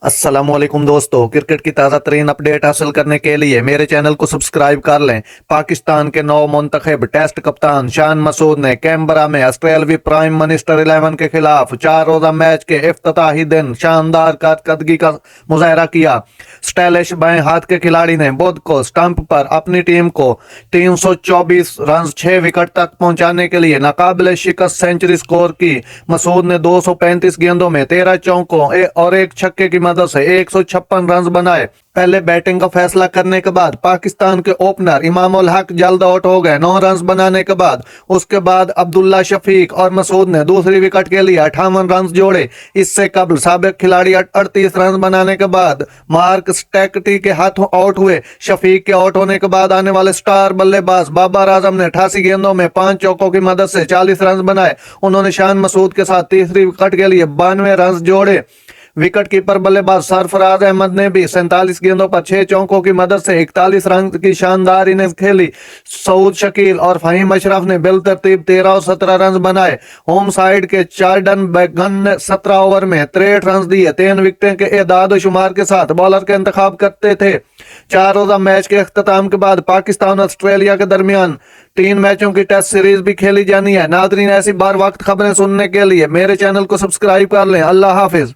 अस्सलामुअलैकुम दोस्तों, क्रिकेट की ताज़ा तरीन अपडेट हासिल करने के लिए मेरे चैनल को सब्सक्राइब कर लें। पाकिस्तान के नौ मुंतखब टेस्ट कप्तान शान मसूद ने कैनबरा में ऑस्ट्रेलवी प्राइम मिनिस्टर 11 के खिलाफ 4 रोज़ा मैच के इफ्तिताही दिन शानदार कारकर्दगी का मुजाहरा किया। स्टाइलिश बाएं हाथ के खिलाड़ी ने बुध को स्टंप पर अपनी टीम को 324 रन 6 विकेट तक पहुंचाने के लिए नाकाबिले शिकस्त सेंचुरी स्कोर की। मसूद ने 235 गेंदों में 13 चौकों और एक छक्के की मदद से 156 रन बनाए। पहले बैटिंग का फैसला करने के बाद पाकिस्तान के ओपनर इमाम उल हक जल्द आउट हो गए 9 रन बनाने के बाद। उसके बाद अब्दुल्ला शफीक और मसूद ने दूसरी विकेट के लिए 58 रन जोड़े। इससे कबल साबिक खिलाड़ी 38 रन बनाने के बाद मार्क स्टैकटी के हाथों आउट हुए। शफीक के आउट होने के बाद आने वाले स्टार बल्लेबाज बाबर आजम ने 88 गेंदों में 5 चौकों की मदद से 40 रन बनाए। उन्होंने शान मसूद के साथ तीसरी विकेट के लिए 92 रन जोड़े। विकेट कीपर बल्लेबाज सरफराज अहमद ने भी 47 गेंदों पर 6 चौकों की मदद से 41 रन की शानदार इनिंग्स खेली। सऊद शकील और फहीम अशरफ ने बिलतरतीब 13 और 17 रन बनाए। होम साइड के चार्डन बैगन ने 17 ओवर में 63 रन दिए। 3 विकेटें के एदाद शुमार के साथ बॉलर के इंतखाब करते थे। 4 रोज़ा मैच के अख्ताम के बाद पाकिस्तान और ऑस्ट्रेलिया के दरमियान 3 मैचों की टेस्ट सीरीज भी खेली जानी है। नादरीन, ऐसी बार वक्त खबरें सुनने के लिए मेरे चैनल को सब्सक्राइब कर लें। अल्लाह हाफिज।